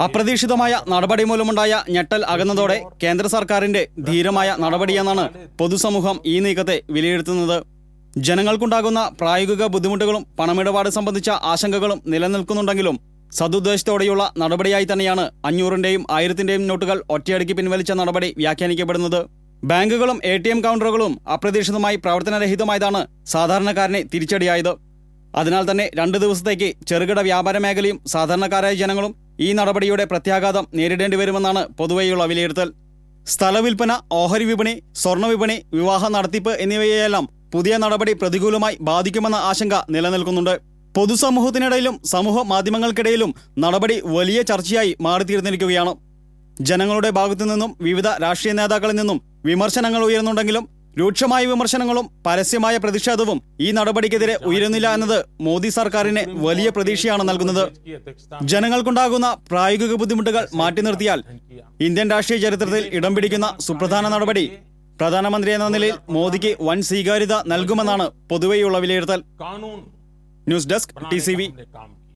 അപ്രതീക്ഷിതമായ നടപടി മൂലമുണ്ടായ ഞെട്ടൽ അകന്നതോടെ കേന്ദ്ര സർക്കാരിന്റെ ധീരമായ നടപടിയെന്നാണ് പൊതുസമൂഹം ഈ നീക്കത്തെ വിലയിരുത്തുന്നത്. ജനങ്ങൾക്കുണ്ടാകുന്ന പ്രായോഗിക ബുദ്ധിമുട്ടുകളും പണമിടപാട് സംബന്ധിച്ച ആശങ്കകളും നിലനിൽക്കുന്നുണ്ടെങ്കിലും സദുദ്ദേശത്തോടെയുള്ള നടപടിയായി തന്നെയാണ് 500-ന്റെയും 1000-ന്റെയും നോട്ടുകൾ ഒറ്റയടിക്ക് പിൻവലിച്ച നടപടി വ്യാഖ്യാനിക്കപ്പെടുന്നത്. ബാങ്കുകളും ATM കൗണ്ടറുകളും അപ്രതീക്ഷിതമായി പ്രവർത്തനരഹിതമായതാണ് സാധാരണക്കാരനെ തിരിച്ചടിയായത്. അതിനാൽ തന്നെ 2 ദിവസത്തേക്ക് ചെറുകിട വ്യാപാര മേഖലയും സാധാരണക്കാരായ ജനങ്ങളും ഈ നടപടിയുടെ പ്രത്യാഘാതം നേരിടേണ്ടി വരുമെന്നാണ് പൊതുവെയുള്ള വിലയിരുത്തൽ. സ്ഥലവിൽപ്പന, ഓഹരി വിപണി, സ്വർണ്ണ വിപണി, വിവാഹ നടത്തിപ്പ് എന്നിവയെല്ലാം പുതിയ നടപടി പ്രതികൂലമായി ബാധിക്കുമെന്ന ആശങ്ക നിലനിൽക്കുന്നുണ്ട്. പൊതുസമൂഹത്തിനിടയിലും സമൂഹ മാധ്യമങ്ങൾക്കിടയിലും നടപടി വലിയ ചർച്ചയായി മാറിത്തീർന്നിരിക്കുകയാണ്. ജനങ്ങളുടെ ഭാഗത്തുനിന്നും വിവിധ രാഷ്ട്രീയ നേതാക്കളിൽ നിന്നും വിമർശനങ്ങൾ ഉയരുന്നുണ്ടെങ്കിലും രൂക്ഷമായ വിമർശനങ്ങളും പരസ്യമായ പ്രതിഷേധവും ഈ നടപടിക്കെതിരെ ഉയരുന്നില്ല എന്നത് മോദി സർക്കാരിന് വലിയ പ്രതീക്ഷയാണ് നൽകുന്നത്. ജനങ്ങൾക്കുണ്ടാകുന്ന പ്രായോഗിക ബുദ്ധിമുട്ടുകൾ മാറ്റി നിർത്തിയാൽ ഇന്ത്യൻ രാഷ്ട്രീയ ചരിത്രത്തിൽ ഇടം പിടിക്കുന്ന സുപ്രധാന നടപടി പ്രധാനമന്ത്രി എന്ന നിലയിൽ മോദിക്ക് വൻ സ്വീകാര്യത നൽകുമെന്നാണ് പൊതുവെയുള്ള വിലയിരുത്തൽ. News desk TCV.